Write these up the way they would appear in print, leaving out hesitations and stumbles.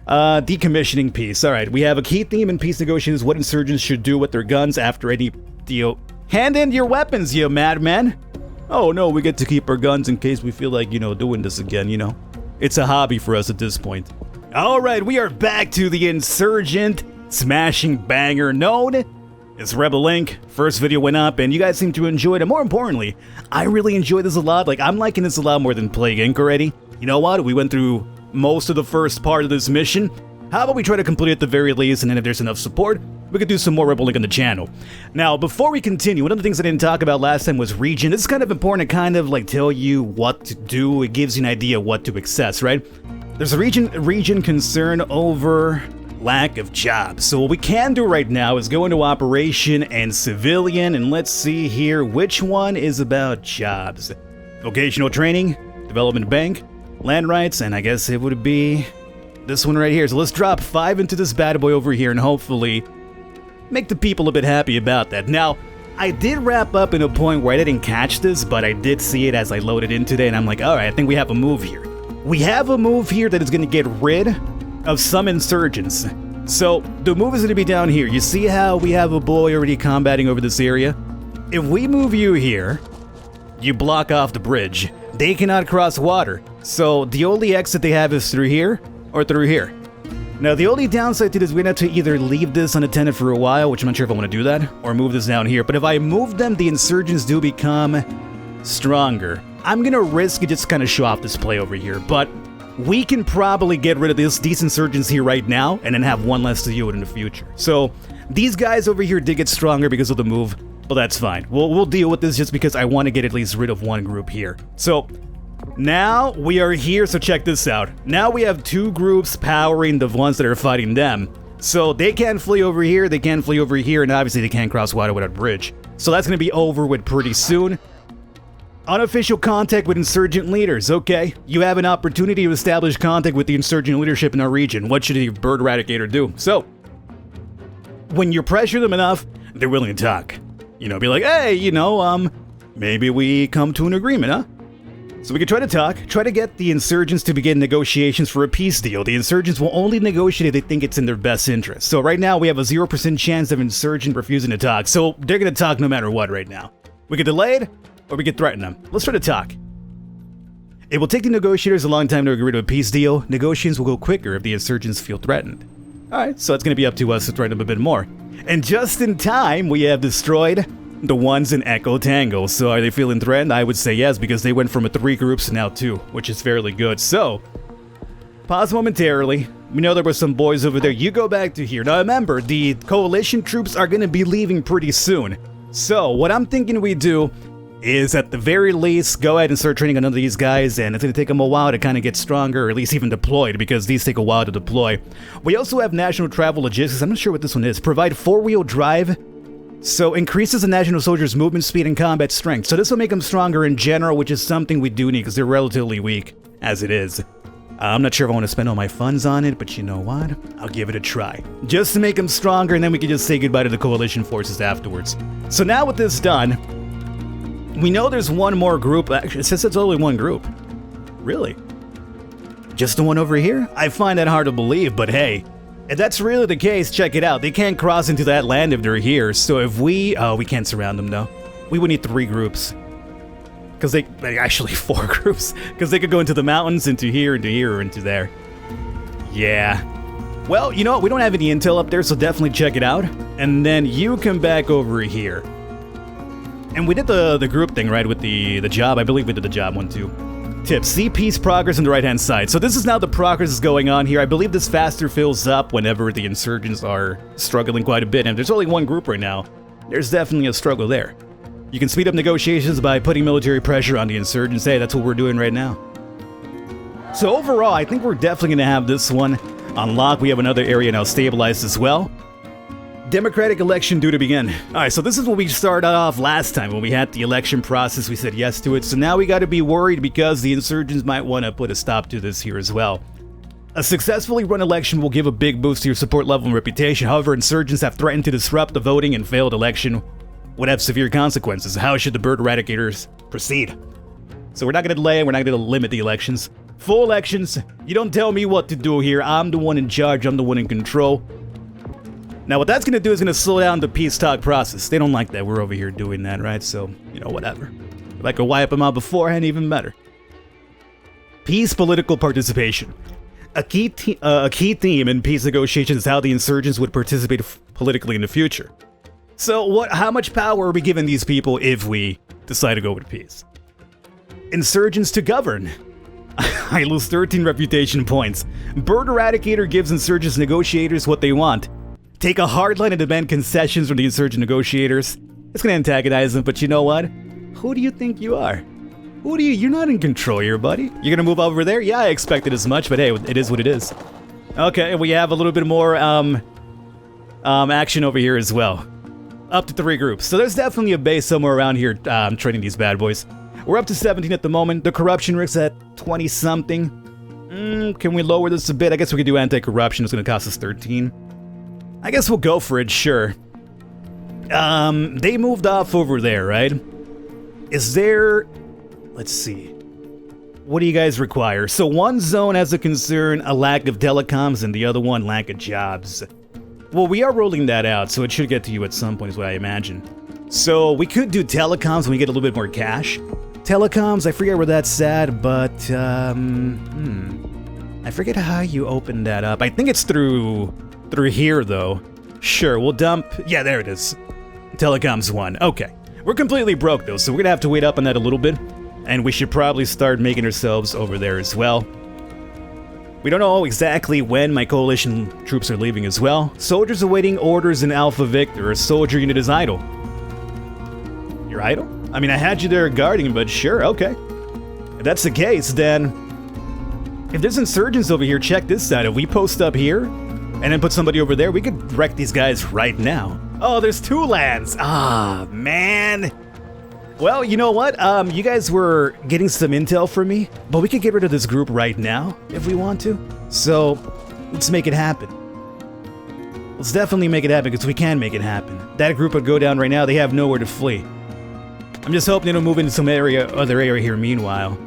Decommissioning peace. Alright, we have a key theme in peace negotiations, what insurgents should do with their guns after any deal. Hand in your weapons, you madman! Oh no, we get to keep our guns in case we feel like, doing this again, It's a hobby for us at this point. Alright, we are back to the Insurgent smashing banger known as Rebel Inc. First video went up and you guys seem to enjoy it, and more importantly, I really enjoy this a lot. Like, I'm liking this a lot more than Plague Inc. already. You know what? We went through most of the first part of this mission. How about we try to complete it at the very least, and then if there's enough support, we could do some more Rebel Inc. on the channel. Now, before we continue, one of the things I didn't talk about last time was region. This is kind of important to kind of like tell you what to do. It gives you an idea what to access, right? There's a region concern over lack of jobs. So what we can do right now is go into operation and civilian, and let's see here which one is about jobs. Vocational training, development bank, land rights, and I guess it would be this one right here. So let's drop 5 into this bad boy over here and hopefully make the people a bit happy about that. Now, I did wrap up in a point where I didn't catch this, but I did see it as I loaded in today, and I'm like, alright, I think we have a move here. We have a move here that is going to get rid of some insurgents. So the move is going to be down here. You see how we have a boy already combating over this area? If we move you here, you block off the bridge. They cannot cross water. So the only exit they have is through here or through here. Now the only downside to this, we're going to have to either leave this unattended for a while, which I'm not sure if I want to do that, or move this down here. But if I move them, the insurgents do become stronger. I'm going to risk it, just kind of show off this play over here, but we can probably get rid of these insurgents here right now and then have one less to deal with in the future. So these guys over here did get stronger because of the move, but that's fine. We'll deal with this just because I want to get at least rid of one group here. So now we are here, so check this out. Now we have 2 groups powering the ones that are fighting them. So they can't flee over here, they can't flee over here, and obviously they can't cross water without a bridge. So that's going to be over with pretty soon. Unofficial contact with insurgent leaders. Okay, you have an opportunity to establish contact with the insurgent leadership in our region. What should the bird eradicator do? So, when you pressure them enough, they're willing to talk. Be like, hey, maybe we come to an agreement, huh? So we can try to talk, try to get the insurgents to begin negotiations for a peace deal. The insurgents will only negotiate if they think it's in their best interest. So right now we have a 0% chance of insurgent refusing to talk. So they're going to talk no matter what right now. We get delayed, or we could threaten them. Let's try to talk. It will take the negotiators a long time to agree to a peace deal. Negotiations will go quicker if the insurgents feel threatened. Alright, so it's going to be up to us to threaten them a bit more. And just in time, we have destroyed the ones in Echo Tango. So are they feeling threatened? I would say yes, because they went from 3 groups to now 2, which is fairly good. So, pause momentarily. We know there were some boys over there. You go back to here. Now remember, the coalition troops are going to be leaving pretty soon. So, what I'm thinking we do is at the very least go ahead and start training another of these guys, and it's going to take them a while to kind of get stronger, or at least even deployed, because these take a while to deploy. We also have national travel logistics. I'm not sure what this one is. Provide 4-wheel drive, so increases the national soldiers' movement speed and combat strength. So this will make them stronger in general, which is something we do need because they're relatively weak as it is. I'm not sure if I want to spend all my funds on it, but you know what? I'll give it a try. Just to make them stronger, and then we can just say goodbye to the coalition forces afterwards. So now with this done, we know there's one more group. Actually, it says it's only one group. Really? Just the one over here? I find that hard to believe, but hey, if that's really the case, check it out. They can't cross into that land if they're here, so if we can't surround them though. We would need 3 groups. Because actually 4 groups. Because they could go into the mountains, into here, or into there. Yeah. Well, you know what? We don't have any intel up there, so definitely check it out. And then you come back over here. And we did the group thing, right, with the job. I believe we did the job one, too. Tip, see peace progress on the right-hand side. So this is now the progress is going on here. I believe this faster fills up whenever the insurgents are struggling quite a bit. And if there's only one group right now, there's definitely a struggle there. You can speed up negotiations by putting military pressure on the insurgents. Hey, that's what we're doing right now. So overall, I think we're definitely going to have this one unlocked. We have another area now stabilized as well. Democratic election due to begin. Alright, so this is what we started off last time when we had the election process. We said yes to it. So now we got to be worried because the insurgents might want to put a stop to this here as well. A successfully run election will give a big boost to your support level and reputation. However, insurgents have threatened to disrupt the voting, and failed election would have severe consequences. How should the bird eradicators proceed? So we're not going to delay, and we're not going to limit the elections. Full elections. You don't tell me what to do here. I'm the one in charge. I'm the one in control. Now, what that's going to do is going to slow down the peace talk process. They don't like that. We're over here doing that, right? So, you know, whatever. If I could wipe them out beforehand, even better. Peace political participation. A key theme in peace negotiations is how the insurgents would participate politically in the future. So, how much power are we giving these people if we decide to go with peace? Insurgents to govern. I lose 13 reputation points. Bird Eradicator gives insurgents negotiators what they want. Take a hard line and demand concessions from the insurgent negotiators. It's gonna antagonize them, but you know what? Who do you think you are? You're not in control here, buddy. You're gonna move over there? Yeah, I expected as much, but hey, it is what it is. Okay, we have a little bit more, action over here as well. Up to 3 groups. So there's definitely a base somewhere around here, training these bad boys. We're up to 17 at the moment. The corruption risk's at 20-something. Can we lower this a bit? I guess we could do anti-corruption. It's gonna cost us 13. I guess we'll go for it, sure. They moved off over there, right? Is there... Let's see. What do you guys require? So one zone has a concern, a lack of telecoms, and the other one, lack of jobs. Well, we are rolling that out, so it should get to you at some point is what I imagine. So we could do telecoms when we get a little bit more cash. Telecoms, I forget where that's at, but, I forget how you open that up. I think it's through here, though. Sure, we'll dump... Yeah, there it is. Telecoms 1. Okay. We're completely broke, though, so we're gonna have to wait up on that a little bit. And we should probably start making ourselves over there as well. We don't know exactly when my coalition troops are leaving as well. Soldiers awaiting orders in Alpha Victor. A soldier unit is idle. You're idle? I mean, I had you there guarding, but sure, okay. If that's the case, then... If there's insurgents over here, check this out. If we post up here, and then put somebody over there, we could wreck these guys right now. Oh, there's 2 lands! Ah, man! Well, you know what? You guys were getting some intel from me, but we could get rid of this group right now, if we want to. So, let's make it happen. Let's definitely make it happen, because we can make it happen. That group would go down right now, they have nowhere to flee. I'm just hoping they don't move into some other area here meanwhile.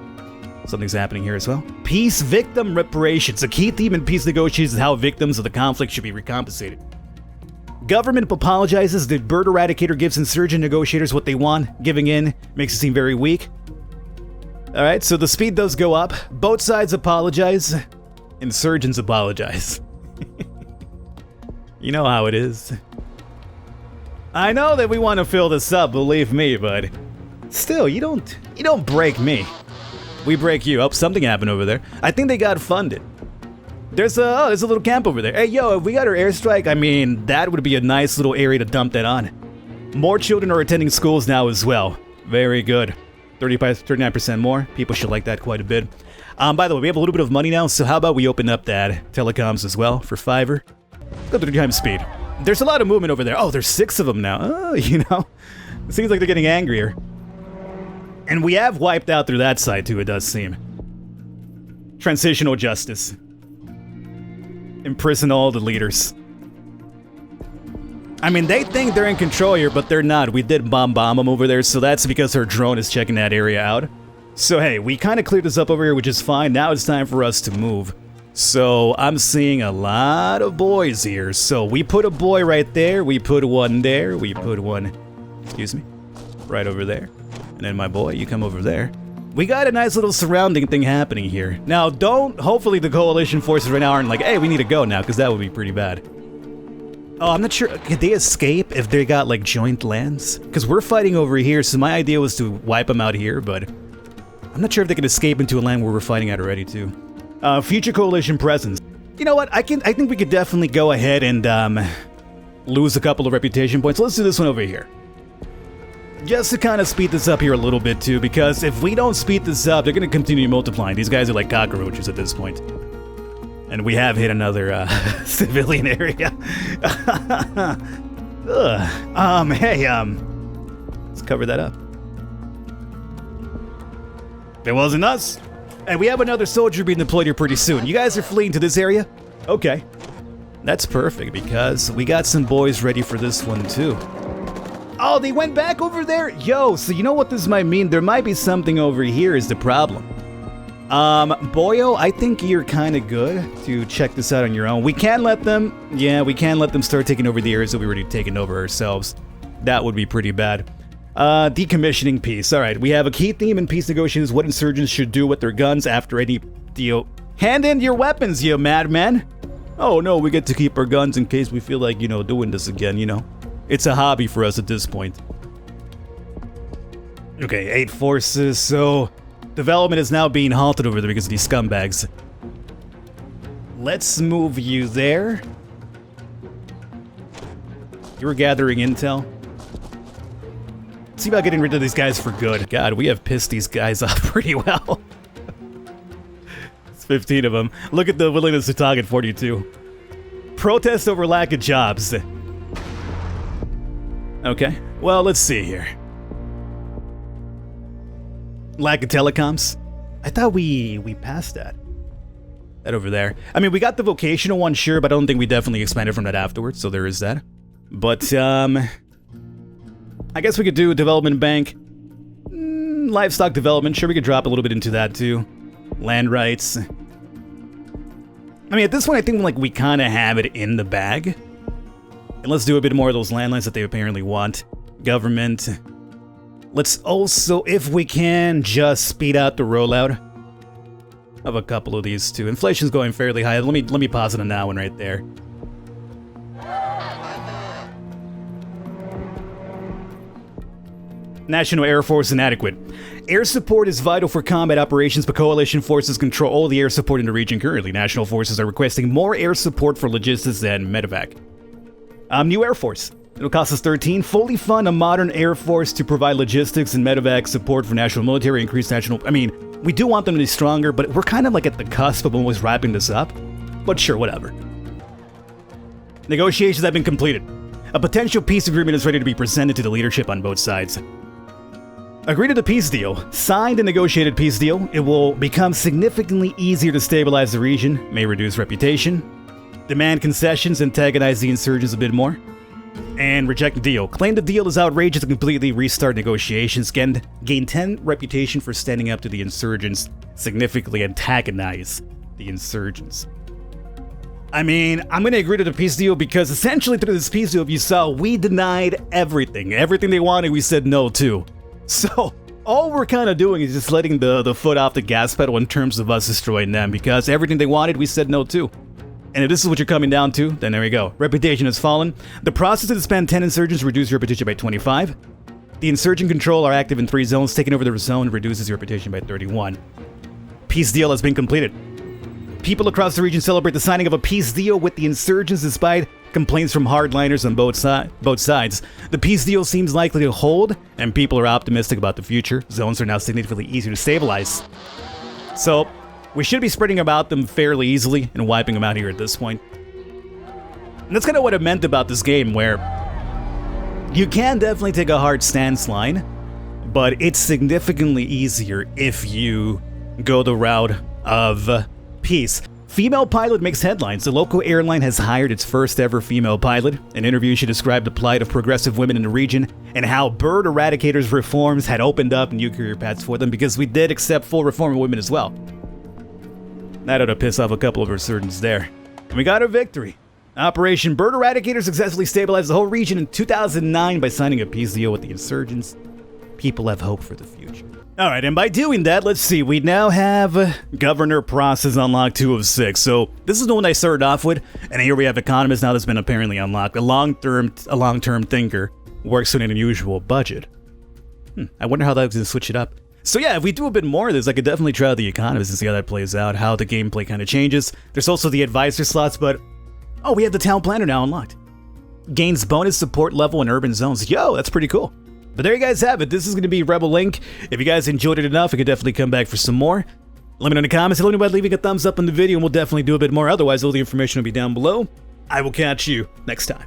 Something's happening here as well. Peace victim reparations. A key theme in peace negotiations is how victims of the conflict should be recompensated. Government apologizes. The Bird Eradicator gives insurgent negotiators what they want. Giving in makes it seem very weak. Alright, so the speed does go up. Both sides apologize. Insurgents apologize. You know how it is. I know that we want to fill this up, believe me, but still, you don't break me. We break you. Oh, something happened over there. I think they got funded. There's a little camp over there. Hey, yo, if we got our airstrike, I mean, that would be a nice little area to dump that on. More children are attending schools now as well. Very good. 39% more. People should like that quite a bit. By the way, we have a little bit of money now, so how about we open up that telecoms as well for $5. Go 3 times speed. There's a lot of movement over there. Oh, there's 6 of them now. Oh, you know, it seems like they're getting angrier. And we have wiped out through that side too, it does seem. Transitional justice. Imprison all the leaders. I mean, they think they're in control here, but they're not. We did bomb them over there, so that's because her drone is checking that area out. So hey, we kind of cleared this up over here, which is fine. Now it's time for us to move. So I'm seeing a lot of boys here. So we put a boy right there, we put one there, we put one, excuse me, right over there. And then my boy, you come over there. We got a nice little surrounding thing happening here. Now, hopefully the coalition forces right now aren't like, hey, we need to go now, because that would be pretty bad. Oh, I'm not sure, could they escape if they got, like, joint lands? Because we're fighting over here, so my idea was to wipe them out here, but I'm not sure if they can escape into a land where we're fighting at already, too. Future coalition presence. You know what, I think we could definitely go ahead and, lose a couple of reputation points. Let's do this one over here. Just to kind of speed this up here a little bit too, because if we don't speed this up, they're going to continue multiplying. These guys are like cockroaches at this point. And we have hit another civilian area. Hey, let's cover that up. It wasn't us. And we have another soldier being deployed here pretty soon. You guys are fleeing to this area? Okay. That's perfect, because we got some boys ready for this one too. Oh, they went back over there? Yo, so you know what this might mean? There might be something over here is the problem. Boyo, I think you're kind of good to check this out on your own. We can let them, we can let them start taking over the areas that we already taken over ourselves. That would be pretty bad. Decommissioning peace. All right, we have a key theme in peace negotiations: what insurgents should do with their guns after any deal. Hand in your weapons, you madmen! Oh no, we get to keep our guns in case we feel like, doing this again, It's a hobby for us at this point. Okay, 8 forces, so development is now being halted over there because of these scumbags. Let's move you there. You were gathering intel. See about getting rid of these guys for good. God, we have pissed these guys off pretty well. It's 15 of them. Look at the willingness to talk at 42. Protest over lack of jobs. Okay, well, let's see here. Lack of telecoms. I thought we passed that. That over there. I mean, we got the vocational one, sure, but I don't think we definitely expanded from that afterwards, so there is that. But, I guess we could do a development bank. Livestock development, sure, we could drop a little bit into that, too. Land rights. I mean, at this point, I think, like, we kind of have it in the bag. And let's do a bit more of those landlines that they apparently want. Government. Let's also, if we can, just speed out the rollout of a couple of these too. Inflation's going fairly high. Let me pause it on that one right there. National Air Force inadequate. Air support is vital for combat operations, but coalition forces control all the air support in the region currently. National forces are requesting more air support for logistics and medevac. New Air Force. It'll cost us 13. Fully fund a modern Air Force to provide logistics and medevac support for national military, increase national... I mean, we do want them to be stronger, but we're kind of like at the cusp of almost wrapping this up. But sure, whatever. Negotiations have been completed. A potential peace agreement is ready to be presented to the leadership on both sides. Agree to the peace deal. Signed and negotiated peace deal. It will become significantly easier to stabilize the region, may reduce reputation. Demand concessions, antagonize the insurgents a bit more. And reject the deal. Claim the deal is outrageous and completely restart negotiations. Gain 10 reputation for standing up to the insurgents. Significantly antagonize the insurgents. I mean, I'm going to agree to the peace deal because essentially through this peace deal, if you saw, we denied everything. Everything they wanted, we said no to. So, all we're kind of doing is just letting the foot off the gas pedal in terms of us destroying them because everything they wanted, we said no to. And if this is what you're coming down to, then there we go. Reputation has fallen. The process to disband 10 insurgents reduces your reputation by 25. The insurgent control are active in 3 zones. Taking over the zone reduces your reputation by 31. Peace deal has been completed. People across the region celebrate the signing of a peace deal with the insurgents despite complaints from hardliners on both sides. The peace deal seems likely to hold, and people are optimistic about the future. Zones are now significantly easier to stabilize. So, we should be spreading about them fairly easily and wiping them out here at this point. And that's kind of what it meant about this game, where you can definitely take a hard stance line, but it's significantly easier if you go the route of peace. Female pilot makes headlines. The local airline has hired its first ever female pilot. An interview she described the plight of progressive women in the region and how bird eradicators reforms had opened up new career paths for them because we did accept full reform of women as well. That ought to piss off a couple of insurgents there. And we got our victory. Operation Bird Eradicator successfully stabilized the whole region in 2009 by signing a peace deal with the insurgents. People have hope for the future. Alright, and by doing that, let's see, we now have Governor Process unlocked 2 of 6. So, this is the one I started off with, and here we have Economist now that's been apparently unlocked. A long-term thinker works with an unusual budget. I wonder how that's going to switch it up. So yeah, if we do a bit more of this, I could definitely try out the Economist and see how that plays out, how the gameplay kind of changes. There's also the Advisor slots, but... oh, we have the Town Planner now unlocked. Gains bonus support level in urban zones. Yo, that's pretty cool. But there you guys have it. This is going to be Rebel Link. If you guys enjoyed it enough, I could definitely come back for some more. Let me know in the comments. Let me know by leaving a thumbs up on the video, and we'll definitely do a bit more. Otherwise, all the information will be down below. I will catch you next time.